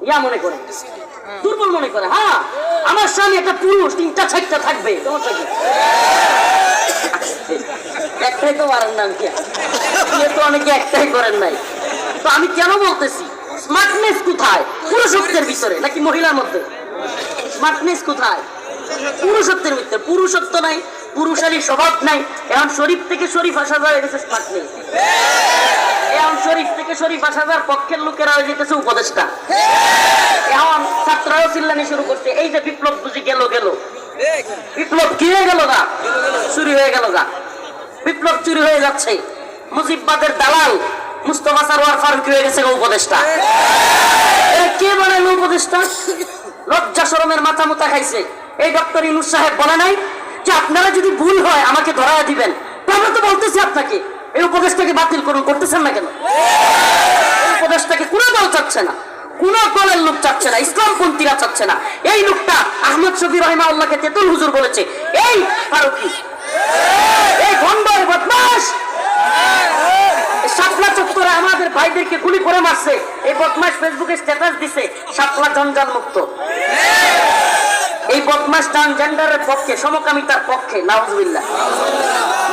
ইয়া মনে করে, দুর্বল মনে করে। হ্যাঁ, আমার স্বামী একটা পুরুষ, 3টা 4টা থাকবে, সমস্যা কি? একটাই তো পারেন না, তো অনেকে একটাই করেন নাই। তো আমি কেন বলতেছি স্মার্টনেস কোথায়? পুরুষত্বের ভিতরে নাকি মহিলার মধ্যে? স্মার্টনেস কোথায়? পুরুষত্বের ভিতরে। পুরুষত্ব নাই, পুরুষালী স্বভাব নাই। এখন শরীফ থেকে শরীফ আসা যায় গেছে স্মার্টনেস। এখন শরীফ থেকে শরীফ আসা যার পক্ষের লোকেরা হয়ে যেতেছে উপদেষ্টা। এখন ছাত্ররাও চিল্লানি শুরু করছে, এই যে বিপ্লব বুঝি গেল গেল, বিপ্লব কি হয়ে গেল গা? চুরি হয়ে গেল গা। বিপ্লব চুরি হয়ে যাচ্ছে। মুজিববাদের দালাল মুস্তফা সরওয়ার ফারুকী হয়ে গেছে উপদেষ্টা। কে বানাইলো উপদেষ্টা? লজ্জা শরমের মাথা মুতা খাইছে। এই ডক্টর ইউনূস সাহেব বলে নাই যে আপনারা যদি ভুল হয় আমাকে ধরায় দিবেন? তো আমরা তো বলতেছি আপনাকে এই উপদেশটাকে বাতিল করুন, করতেছেন না কেন? এই উপদেশটাকে কোন দল চাচ্ছে না, কোন দলের লোক চাচ্ছে না, ইসলামপন্থীরা চাচ্ছে না। এই লোকটা আহমদ শফি রাহিমাহুল্লাহকে তেতুল হুজুর বলেছে এই ফারুকী, এই ভণ্ড, বদমাশ, শাপলা চত্বরে আমাদের ভাইদেরকে গুলি করে মারছে। এই বদমাশ ফেসবুকে স্ট্যাটাস দিছে শাপলা জঞ্জাল মুক্ত। এই বদমাশ ট্রান্সজেন্ডারের পক্ষে, সমকামিতার পক্ষে, নাউজুবিল্লাহ।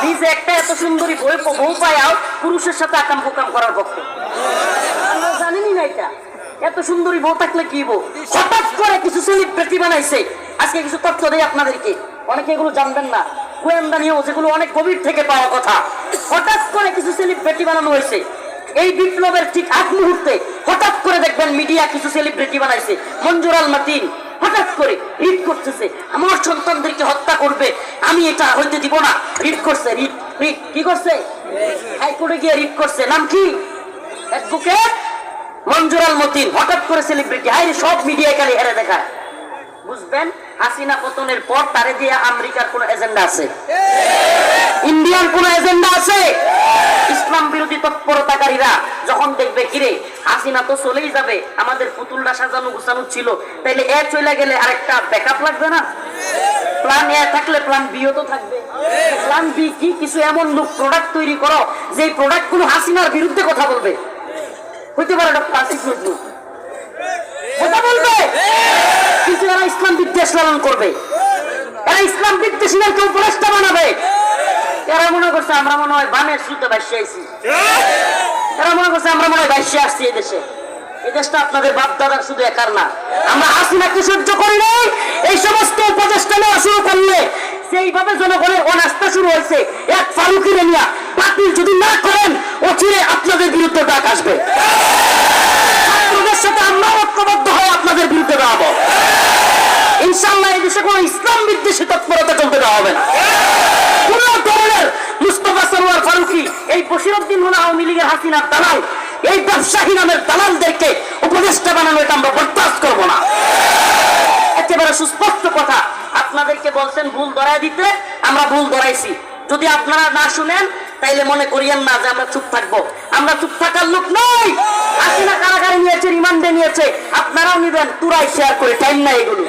নিজে একটা এত সুন্দরী বউ পায়াও পুরুষের সাথে আকাম কুকাম করার পক্ষে। জানেনই না এটা? এত সুন্দরী বউ থাকলে কি বউ? হঠাৎ করে কিছু সেলিব্রিটি বানাইছে। আজকে কিছু তথ্য দেই আপনাদেরকে, অনেকে এগুলো জানবেন না, গোয়েন্দা নিয়েও যেগুলো অনেক গভীর থেকে পাওয়া কথা। হঠাৎ করে কিছু সেলিব্রিটি বানানো হয়েছে। এই বিপ্লবের ঠিক আগ মুহূর্তে হঠাৎ করে দেখবেন মিডিয়া কিছু সেলিব্রিটি বানাইছে। মঞ্জুর আল মাতিন হঠাৎ করে রিট করতেছে, আমার সন্তানদেরকে হত্যা করবে, আমি এটা হইতে দিব না। রিট করছে, রিট রিট কি করছে? হাইকোর্টে গিয়ে রিট করছে। নাম কি? অ্যাডভোকেট মঞ্জুর আল মতিন। হঠাৎ করে সেলিব্রিটি, হাই সব মিডিয়ায় খালি হেরে দেখায়। বুঝবেন হাসিনা পতনের পর তারে দিয়ে আমেরিকার কোন এজেন্ডা আছে? ইন্ডিয়ান কোন এজেন্ডা আছে? ইসলাম বিরোধী তৎপরতাকারীরা যখন দেখবে কিরে হাসিনা তো চলেই যাবে, আমাদের পুতুলটা সাজানো গুছানো ছিল, তাইলে এ চলে গেলে আরেকটা ব্যাকআপ লাগবে না? প্ল্যান এ থাকলে প্ল্যান বিও তো থাকবে। প্ল্যান বি কি? কিছু এমন লোক প্রোডাক্ট তৈরি করো যে প্রোডাক্ট গুলো হাসিনার বিরুদ্ধে কথা বলবে। হইতে পারে ডক্টর আসিফ নজরুল কথা বলবে, কিন্তু এরা ইসলাম বিদ্বেষ লালন করবে, এরা ইসলাম বিদ্বেষীদেরকে উপদেষ্টা বানাবে। এরা মনে করছে আমরা মনে হয় বানের শ্রুতে ভাসিয়ে আইছি, এরা মনে করছে আমরা মনে হয় ভাসিয়ে আসছি এই দেশে। এই দেশটা আপনাদের বাপ দাদার শুধু একার না। আমরা হাসিনাকে সহ্য করি নাই, এই সমস্ত উপদেষ্টা নেওয়া শুরু করলে সেইভাবে জনগণের অনাস্থা শুরু হয়েছে। এক ফারুকী নিয়া বাতিল যদি না করেন অচিরে আপনাদের বিরুদ্ধে ডাক আসবে। ছাত্রদের সাথে আমরা ঐক্যবদ্ধ হয়ে আপনাদের বিরুদ্ধে দাঁড়াবো ইনশাআল্লাহ। এই দেশে কোনো ইসলাম বিদ্বেষী তৎপরতা চলতে দেওয়া হবে না। কোন ধরনের মুস্তফা সরওয়ার ফারুকী, এই বশিরউদ্দিন হলো আওয়ামী লীগের হাসিনার দালাল, এই ব্যবসায়ী নামের দালালদেরকে উপদেষ্টা বানানো এটা আমরা বরদাস্ত করব না। একেবারে সুস্পষ্ট কথা। আপনাদেরকে বলছেন ভুল ধরায় দিতে, আমরা ভুল ধরাইছি। যদি আপনারা না শুনেন তাইলে মনে করিয়েন না যে আমরা চুপ থাকবো। আমরা চুপ থাকার লোক নই। হাসিনা কারাগারে নিয়েছে, রিমান্ডে নিয়েছে, আপনারাও নিবেন। তুরাই শেয়ার করে টাইম না এগুলো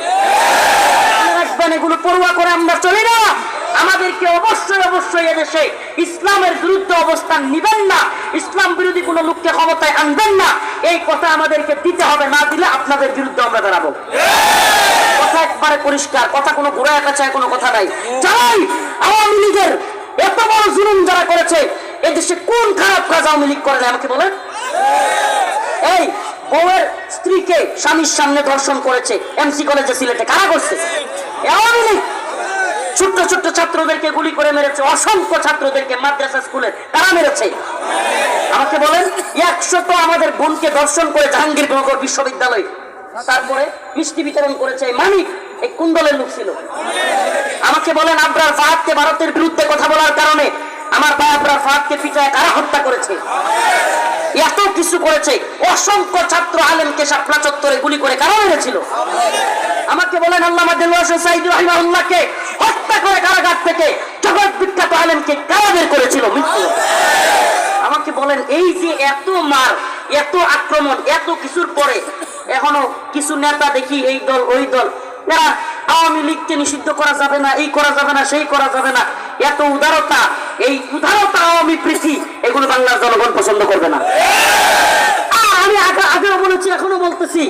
রাখবেন, এগুলো পড়ুয়া করে আমরা চলি না। আমাদেরকে অবশ্যই অবশ্যই এদেশে ইসলামের বিরুদ্ধে অবস্থান নিবেন না, ইসলাম বিরোধী কোন লোককে ক্ষমতায় আনবেন না, এই কথা আমাদেরকে দিতে হবে। না দিলে আপনাদের বিরুদ্ধে আমরা দাঁড়াবো। কথা একবারে পরিষ্কার, কথা কোনো ঘোড়ায় কাছায় কোনো কথা নাই। যাই আওয়ামী লীগের এত বড় জুলুম যারা করেছে, এদেশে কোন খারাপ কাজ আওয়ামী লীগ করে না আমাকে বলেন? এই বউয়ের স্ত্রীকে স্বামীর সামনে ধর্ষণ করেছে এমসি কলেজে সিলেটে, কারা করছে? আওয়ামী লীগ। ছোট্ট ছোট্ট ছাত্রদেরকে গুলি করে মেরেছে, অসংখ্য ছাত্রদেরকে মাদ্রাসা স্কুলে তারা মেরেছে। আমাকে বলেন 100 আমাদের বোনকে ধর্ষণ করে জাহাঙ্গীরনগর বিশ্ববিদ্যালয়, তারপরে মিষ্টি বিতরণ করেছে মানিক, এই কোন দলের লোক ছিল? আমাকে বলেন আবরার ফাহাদকে ভারতের বিরুদ্ধে কথা বলার কারণে আমার ভাই আবরার ফাহাদকে পিটায় কারা হত্যা করেছে? এত কিছু করেছে। অসংখ্য ছাত্র আলেমকে শাপলা চত্বরে গুলি করে কারা মেরেছিল? আমাকে বলেন আল্লামা দেলোয়ার হোসেন সাঈদী রাহিমাহুল্লাহকে হত্যা করে কারাগার থেকে জগৎ বিখ্যাত আলেমকে কারা বের করেছিল? মৃত্যু। আমাকে বলেন এই যে এত মার, এত আক্রমণ, এত কিছুর পরে এখনো কিছু নেতা দেখি এই দল ওই দল, এরা আওয়ামী লীগকে নিষিদ্ধ করা যাবে না, এই করা যাবে না, সেই করা যাবে না। এত উদারতা, এই উদারতা আওয়ামী প্রীতি, এগুলো বাংলার জনগণ পছন্দ করবে না। আমি আগেও বলেছি, এখনো বলতেছি,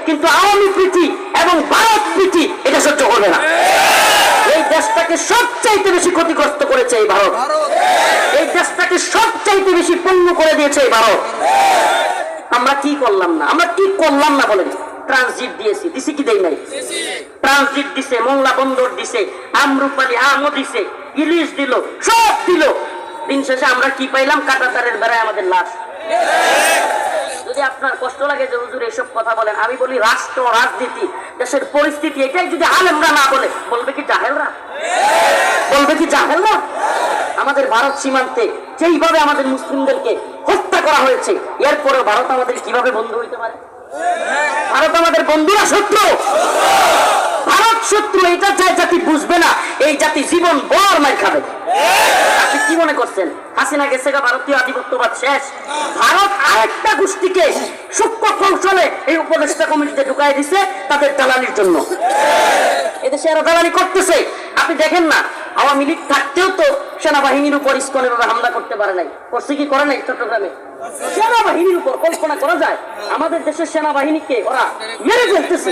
কিন্তু আওয়ামী প্রীতি এবং ভারত প্রীতি এটা সহ্য করবে না। এই দেশটাকে সবচাইতে বেশি ক্ষতিগ্রস্ত করেছে এই ভারত, এই দেশটাকে সবচাইতে বেশি পণ্য করে দিয়েছে এই ভারত। আমরা কি করলাম না, আমরা কি করলাম না বলেন? ট্রানজিট দিয়েছি, দিছি কি দেই নাই? ট্রানজিট দিছে, মোংলা বন্দর দিছে, আমরুপালি আমও দিছে, ইলিশ দিল, সব দিল। দিন শেষে আমরা কি পাইলাম? কাঁটাতারের বেড়ায় আমাদের লাশ। যদি আপনার কষ্ট লাগে যে হুজুর এসব কথা বলেন, আমি বলি রাষ্ট্র রাজনীতি দেশের পরিস্থিতি এটাই যদি আলেমরা না বলে, বলবে কি জাহেলরা? বলবে কি জাহেলরা? আমাদের ভারত সীমান্তে যেইভাবে আমাদের মুসলিমদেরকে হত্যা করা হয়েছে, এরপরে ভারত আমাদের কিভাবে বন্ধু হইতে পারে? ভারত আমাদের বন্ধুরা শত্রু, ভারত শত্রু। এটা যে জাতি বুঝবে না, এই জাতি জীবন বর মার খাবে। আপনি কি মনে করছেন হাসিনা গেছে গা, ভারতীয় আধিপত্যবাদ শেষ? ভারত আরেকটা গোষ্ঠীকে সূক্ষ্ম কৌশলে এই উপদেষ্টা কমিটিতে ঢুকাই দিছে তাদের দালালির জন্য। এদেশে আরো দালালি করতেছে। আপনি দেখেন না, আওয়ামী লীগ থাকতেও তো সেনাবাহিনীর উপর ইসকনের হামলা করতে পারে নাই। করছে কি করে নাই? চট্টগ্রামে সেনাবাহিনীর উপর কল্পনা করা যায়? আমাদের দেশের সেনাবাহিনীকে ওরা মেরে ফেলতেছে।